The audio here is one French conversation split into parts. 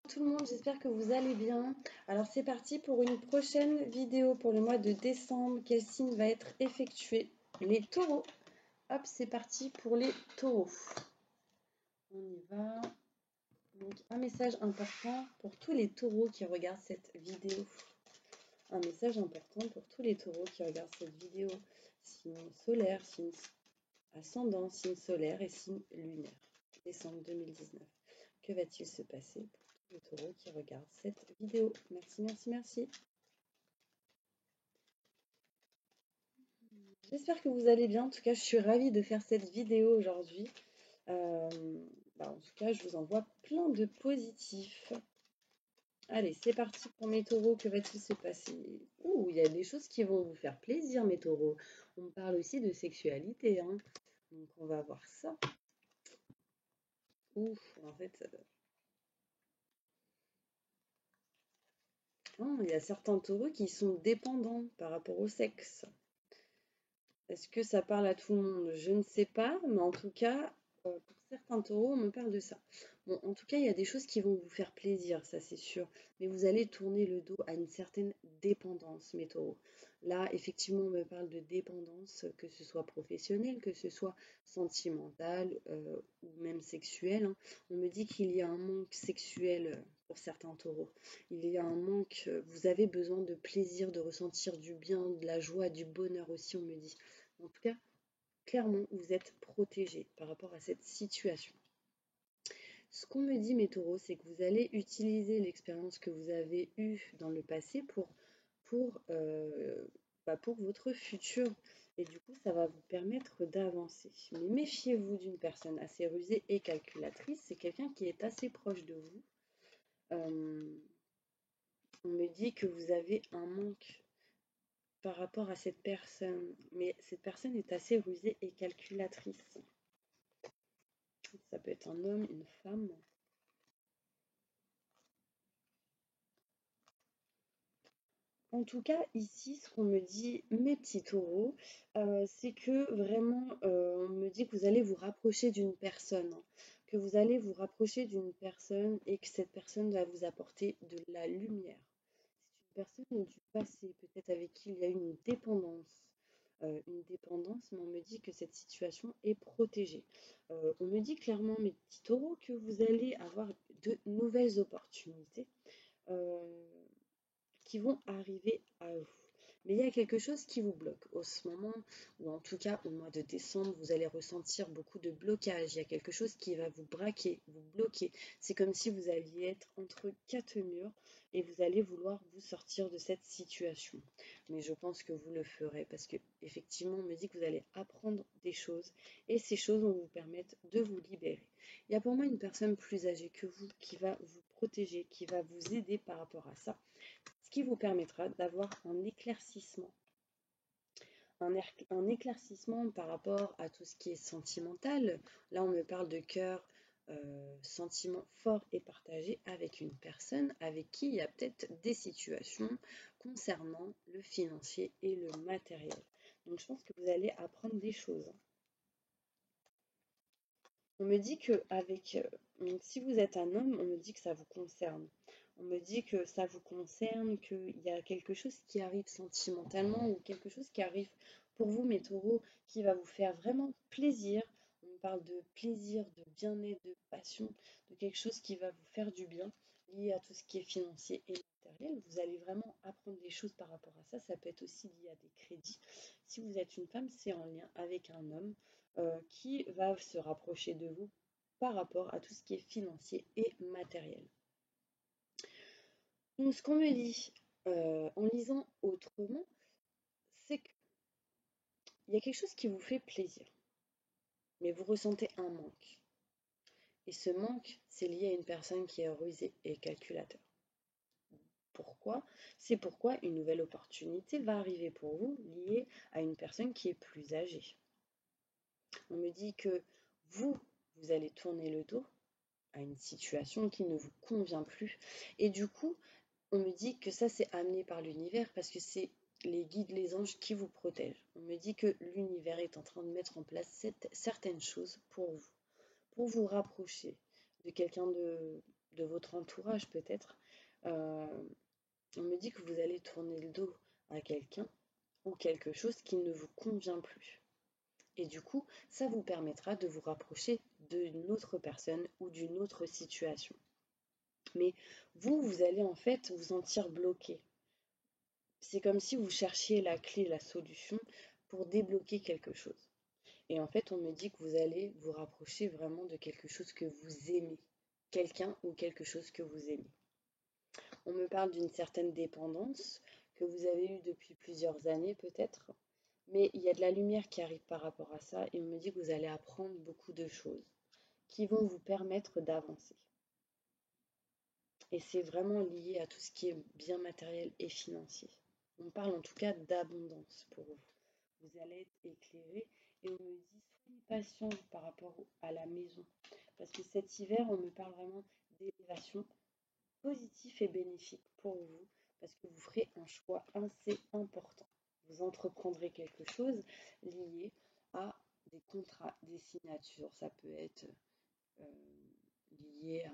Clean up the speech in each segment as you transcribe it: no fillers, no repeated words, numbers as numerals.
Tout le monde, j'espère que vous allez bien. Alors c'est parti pour une prochaine vidéo pour le mois de décembre. Quel signe va être effectué? Les taureaux. Hop, c'est parti pour les taureaux. On y va. Donc un message important pour tous les taureaux qui regardent cette vidéo. Un message important pour tous les taureaux qui regardent cette vidéo. Signe solaire, signe ascendant, signe solaire et signe lunaire. Décembre 2019. Que va-t-il se passer pour tous les taureaux qui regardent cette vidéo? Merci, merci, merci. J'espère que vous allez bien. En tout cas, je suis ravie de faire cette vidéo aujourd'hui. En tout cas, je vous envoie plein de positifs. Allez, c'est parti pour mes taureaux. Que va-t-il se passer? Ouh, il y a des choses qui vont vous faire plaisir, mes taureaux. On parle aussi de sexualité, hein. Donc, on va voir ça. Ouh, en fait... il y a certains taureaux qui sont dépendants par rapport au sexe. Est-ce que ça parle à tout le monde? Je ne sais pas, mais en tout cas, pour certains taureaux, on me parle de ça. Bon, en tout cas, il y a des choses qui vont vous faire plaisir, ça c'est sûr, mais vous allez tourner le dos à une certaine dépendance, mes taureaux. Là, effectivement, on me parle de dépendance, que ce soit professionnelle, que ce soit sentimentale ou même sexuelle, hein. On me dit qu'il y a un manque sexuel pour certains taureaux. Il y a un manque, vous avez besoin de plaisir, de ressentir du bien, de la joie, du bonheur aussi, on me dit. En tout cas, clairement, vous êtes protégés par rapport à cette situation. Ce qu'on me dit, mes taureaux, c'est que vous allez utiliser l'expérience que vous avez eue dans le passé pour votre futur. Et du coup, ça va vous permettre d'avancer. Mais méfiez-vous d'une personne assez rusée et calculatrice. C'est quelqu'un qui est assez proche de vous. On me dit que vous avez un manque par rapport à cette personne, mais cette personne est assez rusée et calculatrice. Ça peut être un homme, une femme. En tout cas, ici, ce qu'on me dit, mes petits taureaux, c'est que vraiment, on me dit que vous allez vous rapprocher d'une personne, hein, que vous allez vous rapprocher d'une personne et que cette personne va vous apporter de la lumière. C'est une personne du passé, peut-être avec qui il y a eu une dépendance, mais on me dit que cette situation est protégée. On me dit clairement, mes petits taureaux, que vous allez avoir de nouvelles opportunités qui vont arriver à vous. Mais il y a quelque chose qui vous bloque. Au ce moment, ou en tout cas au mois de décembre, vous allez ressentir beaucoup de blocage. Il y a quelque chose qui va vous braquer, vous bloquer. C'est comme si vous alliez être entre quatre murs et vous allez vouloir vous sortir de cette situation. Mais je pense que vous le ferez parce que effectivement, on me dit que vous allez apprendre des choses et ces choses vont vous permettre de vous libérer. Il y a pour moi une personne plus âgée que vous qui va vous protéger, qui va vous aider par rapport à ça, ce qui vous permettra d'avoir un éclaircissement. Un éclaircissement par rapport à tout ce qui est sentimental. Là, on me parle de cœur, sentiment fort et partagé avec une personne avec qui il y a peut-être des situations concernant le financier et le matériel. Donc, je pense que vous allez apprendre des choses. On me dit que si vous êtes un homme, on me dit que ça vous concerne. On me dit que ça vous concerne, qu'il y a quelque chose qui arrive sentimentalement ou quelque chose qui arrive pour vous, mes taureaux, qui va vous faire vraiment plaisir. On me parle de plaisir, de bien-être, de passion, de quelque chose qui va vous faire du bien, lié à tout ce qui est financier et matériel. Vous allez vraiment apprendre des choses par rapport à ça. Ça peut être aussi lié à des crédits. Si vous êtes une femme, c'est en lien avec un homme qui va se rapprocher de vous par rapport à tout ce qui est financier et matériel. Donc ce qu'on me dit en lisant autrement, c'est qu'il y a quelque chose qui vous fait plaisir, mais vous ressentez un manque. Et ce manque, c'est lié à une personne qui est rusée et calculateur. Pourquoi? C'est pourquoi une nouvelle opportunité va arriver pour vous liée à une personne qui est plus âgée. On me dit que vous allez tourner le dos à une situation qui ne vous convient plus. Et du coup, on me dit que ça, c'est amené par l'univers parce que c'est les guides, les anges qui vous protègent. On me dit que l'univers est en train de mettre en place certaines choses pour vous rapprocher de quelqu'un de votre entourage peut-être. Euh, on me dit que vous allez tourner le dos à quelqu'un ou quelque chose qui ne vous convient plus. Et du coup, ça vous permettra de vous rapprocher d'une autre personne ou d'une autre situation. Mais vous, vous allez en fait vous sentir bloqué. C'est comme si vous cherchiez la clé, la solution pour débloquer quelque chose. Et en fait, on me dit que vous allez vous rapprocher vraiment de quelque chose que vous aimez. Quelqu'un ou quelque chose que vous aimez. On me parle d'une certaine dépendance que vous avez eue depuis plusieurs années peut-être. Mais il y a de la lumière qui arrive par rapport à ça et on me dit que vous allez apprendre beaucoup de choses qui vont vous permettre d'avancer. Et c'est vraiment lié à tout ce qui est bien matériel et financier. On parle en tout cas d'abondance pour vous. Vous allez être éclairé et on me dit soyez patient par rapport à la maison. Parce que cet hiver, on me parle vraiment d'élévation positive et bénéfique pour vous. Parce que vous ferez un choix assez important. Vous entreprendrez quelque chose lié à des contrats, des signatures. Ça peut être euh, lié à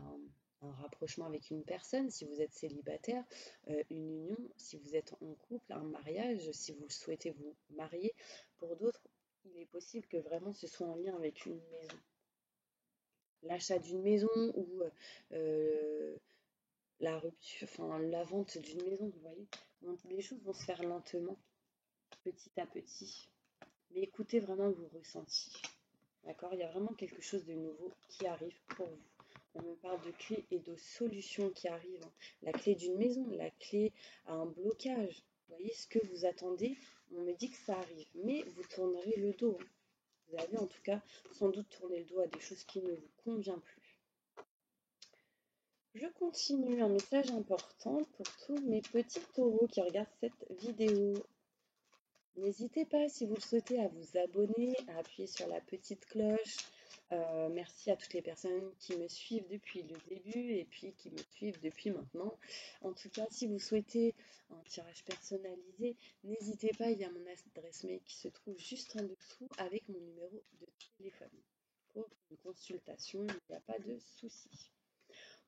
un rapprochement avec une personne, si vous êtes célibataire, une union, si vous êtes en couple, un mariage, si vous souhaitez vous marier. Pour d'autres, il est possible que vraiment ce soit en lien avec une maison. L'achat d'une maison ou la rupture, enfin la vente d'une maison, vous voyez. Donc, les choses vont se faire lentement, petit à petit. Mais écoutez vraiment vos ressentis. D'accord? Il y a vraiment quelque chose de nouveau qui arrive pour vous. On me parle de clés et de solutions qui arrivent. La clé d'une maison, la clé à un blocage. Vous voyez ce que vous attendez, on me dit que ça arrive. Mais vous tournerez le dos. Vous avez en tout cas sans doute tourné le dos à des choses qui ne vous conviennent plus. Je continue, un message important pour tous mes petits taureaux qui regardent cette vidéo. N'hésitez pas, si vous le souhaitez, à vous abonner, à appuyer sur la petite cloche. Merci à toutes les personnes qui me suivent depuis le début et puis qui me suivent depuis maintenant. En tout cas, si vous souhaitez un tirage personnalisé, n'hésitez pas, il y a mon adresse mail qui se trouve juste en dessous avec mon numéro de téléphone. Pour une consultation, il n'y a pas de souci.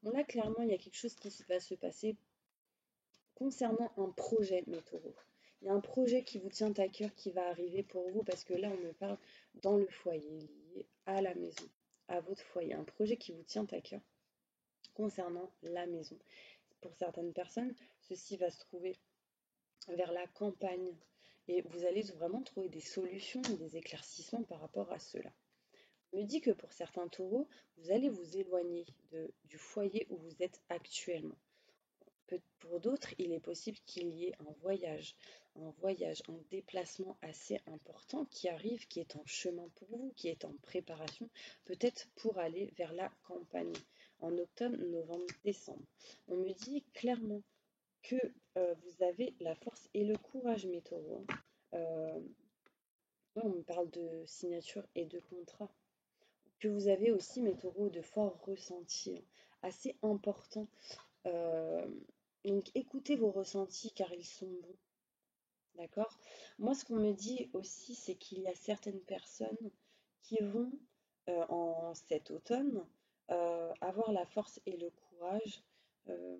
Bon, là, clairement, il y a quelque chose qui va se passer concernant un projet, mes taureaux. Il y a un projet qui vous tient à cœur qui va arriver pour vous parce que là, on me parle dans le foyer, lié à la maison, à votre foyer. Un projet qui vous tient à cœur concernant la maison. Pour certaines personnes, ceci va se trouver vers la campagne et vous allez vraiment trouver des solutions, des éclaircissements par rapport à cela. On me dit que pour certains taureaux, vous allez vous éloigner du foyer où vous êtes actuellement. Pour d'autres, il est possible qu'il y ait un déplacement assez important qui arrive, qui est en chemin pour vous, qui est en préparation, peut-être pour aller vers la campagne en octobre, novembre, décembre. On me dit clairement que vous avez la force et le courage, mes taureaux. On me parle de signature et de contrat. Que vous avez aussi, mes taureaux, de forts ressentis assez importants. Donc écoutez vos ressentis car ils sont bons. D'accord? Moi, ce qu'on me dit aussi, c'est qu'il y a certaines personnes qui vont, en cet automne, avoir la force et le courage euh,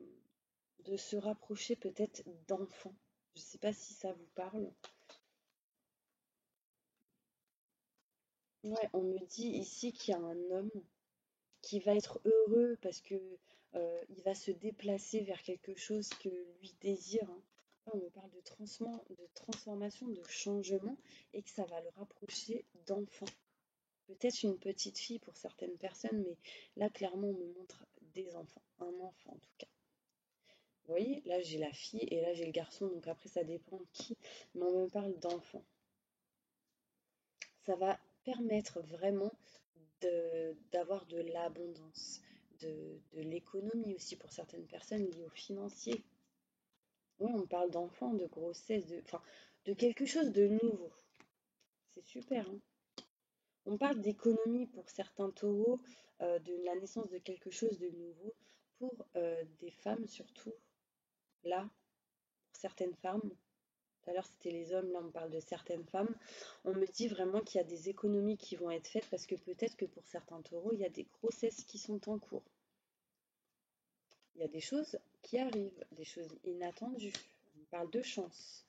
de se rapprocher peut-être d'enfants. Je ne sais pas si ça vous parle. Ouais, on me dit ici qu'il y a un homme qui va être heureux parce que il va se déplacer vers quelque chose que lui désire. Hein. Là, on me parle de transformation, de changement et que ça va le rapprocher d'enfants. Peut-être une petite fille pour certaines personnes, mais là, clairement, on me montre des enfants, un enfant en tout cas. Vous voyez, là, j'ai la fille et là, j'ai le garçon, donc après, ça dépend de qui, mais on me parle d'enfants. Ça va permettre vraiment d'avoir de l'abondance, de l'économie aussi pour certaines personnes liées au financier. Oui, on parle d'enfants, de grossesse, de quelque chose de nouveau. C'est super, hein. On parle d'économie pour certains taureaux, de la naissance de quelque chose de nouveau, pour des femmes surtout. Là, pour certaines femmes, tout à l'heure c'était les hommes, là on parle de certaines femmes. On me dit vraiment qu'il y a des économies qui vont être faites parce que peut-être que pour certains taureaux, il y a des grossesses qui sont en cours. Il y a des choses qui arrivent, des choses inattendues. On parle de chance.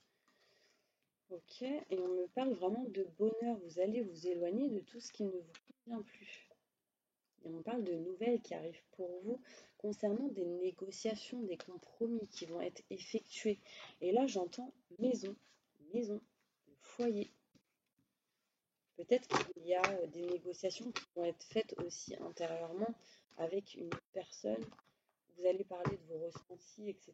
Ok, et on me parle vraiment de bonheur. Vous allez vous éloigner de tout ce qui ne vous convient plus. Et on parle de nouvelles qui arrivent pour vous concernant des négociations, des compromis qui vont être effectués. Et là, j'entends maison, maison, foyer. Peut-être qu'il y a des négociations qui vont être faites aussi intérieurement avec une autre personne. Vous allez parler de vos ressentis, etc.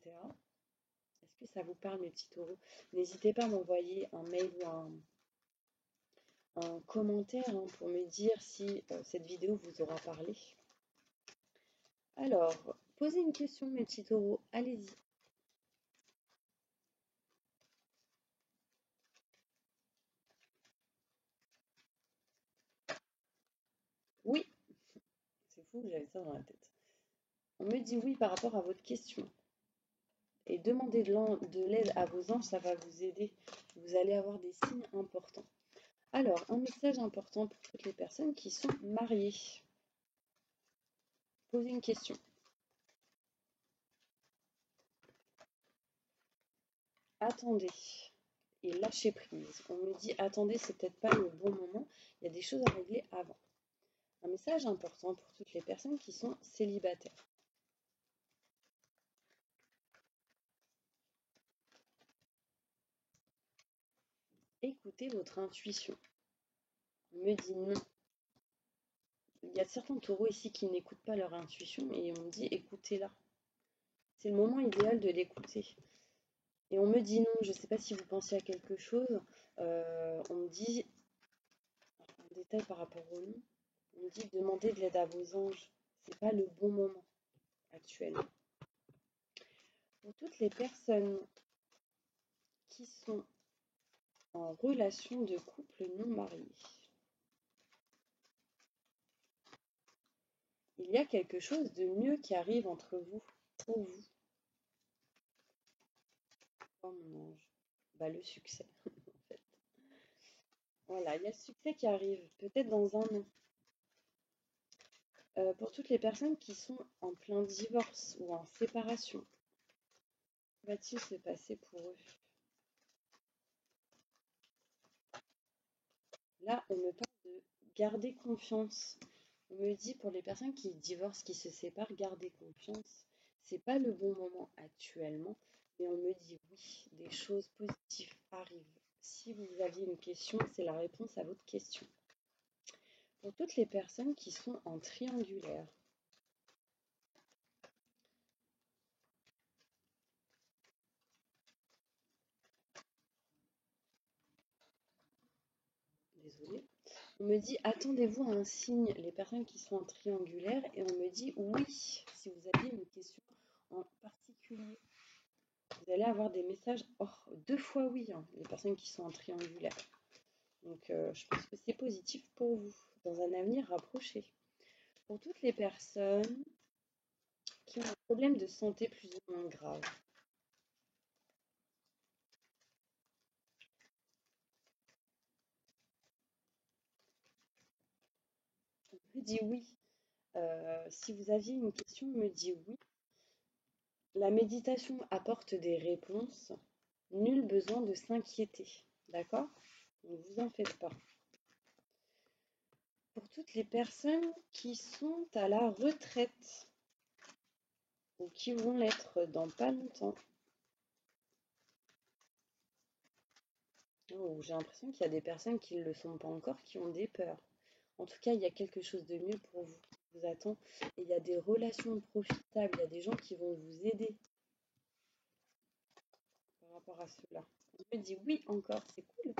Est-ce que ça vous parle, mes petits taureaux? N'hésitez pas à m'envoyer un mail ou un commentaire pour me dire si cette vidéo vous aura parlé. Alors, posez une question, mes petits taureaux. Allez-y. Oui, c'est fou, j'avais ça dans la tête. On me dit oui par rapport à votre question. Et demandez de l'aide à vos anges, ça va vous aider. Vous allez avoir des signes importants. Alors, un message important pour toutes les personnes qui sont mariées. Posez une question. Attendez et lâchez prise. On me dit attendez, c'est peut-être pas le bon moment. Il y a des choses à régler avant. Un message important pour toutes les personnes qui sont célibataires. Écoutez votre intuition. On me dit non. Il y a certains taureaux ici qui n'écoutent pas leur intuition et on me dit écoutez-la. C'est le moment idéal de l'écouter. Et on me dit non, je ne sais pas si vous pensez à quelque chose. On me dit, un détail par rapport au nom, on me dit demandez de l'aide à vos anges. C'est pas le bon moment actuellement. Pour toutes les personnes qui sont en relation de couple non marié, il y a quelque chose de mieux qui arrive entre vous, pour vous. Oh mon ange, bah le succès en fait. Voilà, il y a le succès qui arrive, peut-être dans un an. Pour toutes les personnes qui sont en plein divorce ou en séparation, que va-t-il se passer pour eux? Là, on me parle de garder confiance. On me dit pour les personnes qui divorcent, qui se séparent, garder confiance. C'est pas le bon moment actuellement, mais on me dit oui, des choses positives arrivent. Si vous aviez une question, c'est la réponse à votre question. Pour toutes les personnes qui sont en triangulaire, désolée, on me dit attendez-vous à un signe, les personnes qui sont en triangulaire, et on me dit oui, si vous aviez une question en particulier. Vous allez avoir des messages, oh, 2 fois oui, hein, les personnes qui sont en triangulaire. Donc, je pense que c'est positif pour vous, dans un avenir rapproché. Pour toutes les personnes qui ont un problème de santé plus ou moins grave, on me dit oui. Si vous aviez une question, on me dit oui. La méditation apporte des réponses. Nul besoin de s'inquiéter. D'accord? Ne vous en faites pas. Pour toutes les personnes qui sont à la retraite ou qui vont l'être dans pas longtemps. Oh, j'ai l'impression qu'il y a des personnes qui ne le sont pas encore, qui ont des peurs. En tout cas, il y a quelque chose de mieux pour vous qui vous attend. Et il y a des relations profitables, il y a des gens qui vont vous aider par rapport à cela. On me dit oui encore, c'est cool.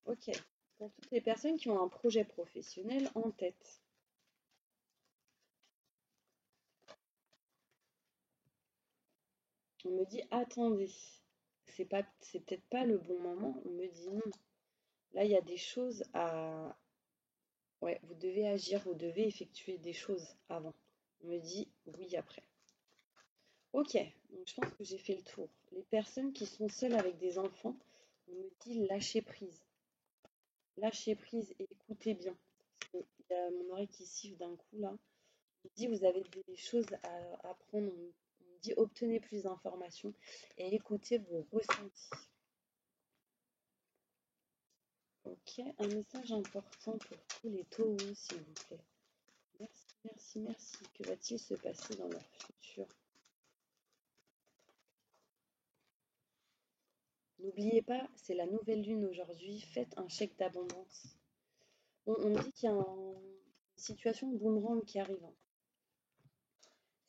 Ok. Pour toutes les personnes qui ont un projet professionnel en tête. On me dit attendez, c'est peut-être pas le bon moment. On me dit non. Là, il y a des choses à. Ouais, vous devez agir, vous devez effectuer des choses avant. On me dit oui après. Ok, donc je pense que j'ai fait le tour. Les personnes qui sont seules avec des enfants, on me dit lâcher prise. Lâchez prise et écoutez bien. Parce qu'il y a mon oreille qui siffle d'un coup là. me dit vous avez des choses à apprendre. On me dit obtenez plus d'informations et écoutez vos ressentis. Ok, un message important pour tous les taureaux, s'il vous plaît. Merci, merci, merci. Que va-t-il se passer dans leur futur? N'oubliez pas, c'est la nouvelle lune aujourd'hui. Faites un chèque d'abondance. On me dit qu'il y a une situation boomerang qui arrive.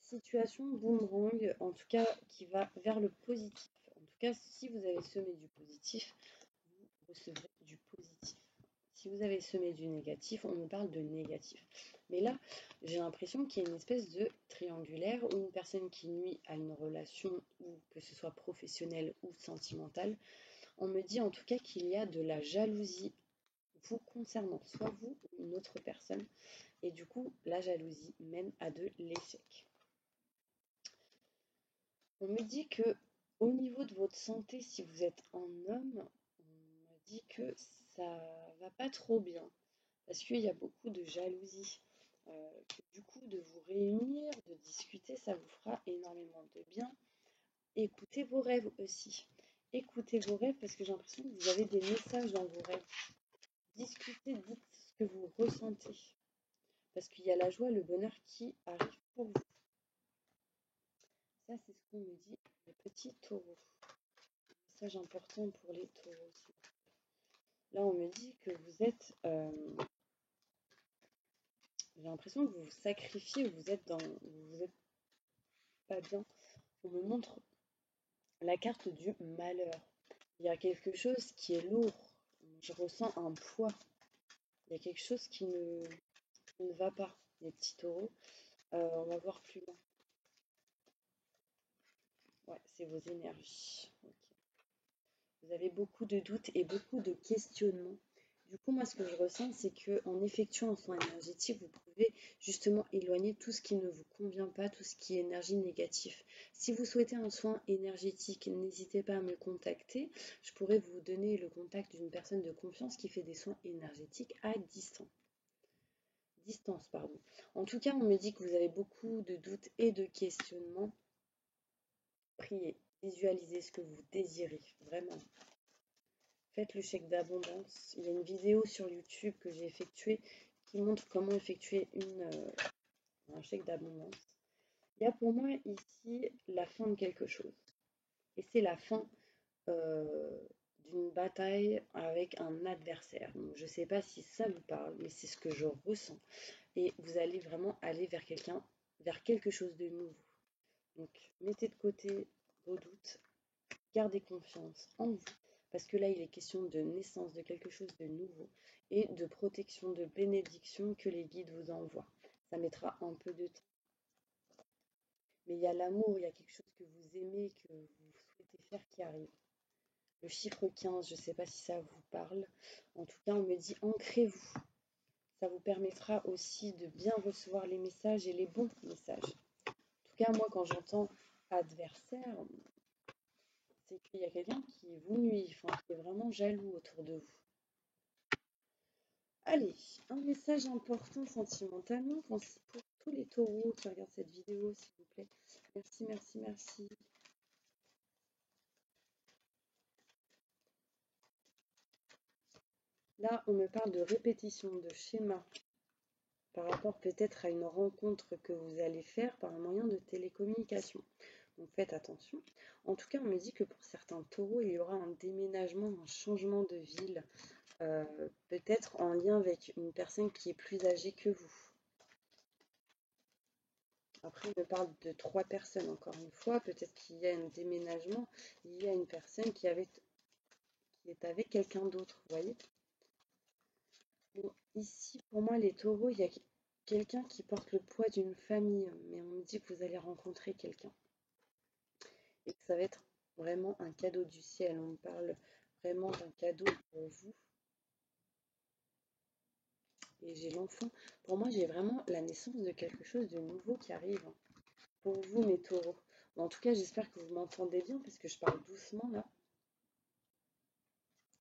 Situation boomerang, en tout cas, qui va vers le positif. En tout cas, si vous avez semé du positif, vous recevrez du positif. Si vous avez semé du négatif, on nous parle de négatif. Mais là, j'ai l'impression qu'il y a une espèce de triangulaire où une personne qui nuit à une relation, ou que ce soit professionnelle ou sentimentale, on me dit en tout cas qu'il y a de la jalousie vous concernant, soit vous ou une autre personne. Et du coup, la jalousie mène à de l'échec. On me dit que au niveau de votre santé, si vous êtes un homme, on me dit que ça va pas trop bien. Parce qu'il y a beaucoup de jalousie. Que du coup, de vous réunir, de discuter, ça vous fera énormément de bien. Écoutez vos rêves aussi. Écoutez vos rêves parce que j'ai l'impression que vous avez des messages dans vos rêves. Discutez, dites ce que vous ressentez. Parce qu'il y a la joie, le bonheur qui arrive pour vous. Ça, c'est ce qu'on me dit, les petits taureaux. Message important pour les taureaux. Là, on me dit que vous êtes... j'ai l'impression que vous vous sacrifiez, vous êtes pas bien. On me montre la carte du malheur. Il y a quelque chose qui est lourd. Je ressens un poids. Il y a quelque chose qui ne va pas, les petits taureaux. On va voir plus loin. Ouais, c'est vos énergies. Okay. Vous avez beaucoup de doutes et beaucoup de questionnements. Du coup, moi, ce que je ressens, c'est qu'en effectuant un soin énergétique, vous pouvez justement éloigner tout ce qui ne vous convient pas, tout ce qui est énergie négative. Si vous souhaitez un soin énergétique, n'hésitez pas à me contacter. Je pourrais vous donner le contact d'une personne de confiance qui fait des soins énergétiques à distance. En tout cas, on me dit que vous avez beaucoup de doutes et de questionnements. Priez, visualisez ce que vous désirez, vraiment. Faites le chèque d'abondance. Il y a une vidéo sur YouTube que j'ai effectuée qui montre comment effectuer un chèque d'abondance. Il y a pour moi ici la fin de quelque chose. Et c'est la fin d'une bataille avec un adversaire. Donc, je ne sais pas si ça vous parle, mais c'est ce que je ressens. Et vous allez vraiment aller vers quelque chose de nouveau. Donc, mettez de côté vos doutes, gardez confiance en vous. Parce que là, il est question de naissance, de quelque chose de nouveau et de protection, de bénédiction que les guides vous envoient. Ça mettra un peu de temps. Mais il y a l'amour, il y a quelque chose que vous aimez, que vous souhaitez faire qui arrive. Le chiffre 15, je ne sais pas si ça vous parle. En tout cas, on me dit ancrez-vous. Ça vous permettra aussi de bien recevoir les messages et les bons messages. En tout cas, moi, quand j'entends adversaire, c'est qu'il y a quelqu'un qui vous nuit, qui est vraiment jaloux autour de vous. Allez, un message important sentimentalement pour tous les taureaux qui regardent cette vidéo, s'il vous plaît. Merci, merci, merci. Là, on me parle de répétition, de schéma, par rapport peut-être à une rencontre que vous allez faire par un moyen de télécommunication. Donc faites attention. En tout cas, on me dit que pour certains taureaux, il y aura un déménagement, un changement de ville, peut-être en lien avec une personne qui est plus âgée que vous. Après, on me parle de 3 personnes, encore une fois. Peut-être qu'il y a un déménagement, il y a une personne qui est avec quelqu'un d'autre, vous voyez. Bon, ici, pour moi, les taureaux, il y a quelqu'un qui porte le poids d'une famille, mais on me dit que vous allez rencontrer quelqu'un. Et que ça va être vraiment un cadeau du ciel. On me parle vraiment d'un cadeau pour vous. Et j'ai l'enfant. Pour moi, j'ai vraiment la naissance de quelque chose de nouveau qui arrive. Pour vous, mes taureaux. Bon, en tout cas, j'espère que vous m'entendez bien parce que je parle doucement là.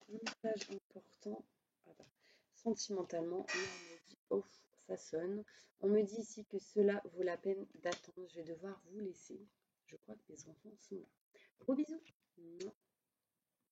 Un message important. Ah bah, sentimentalement, on me dit, oh, ça sonne. On me dit ici que cela vaut la peine d'attendre. Je vais devoir vous laisser. Je crois que les enfants sont là. Gros bisous.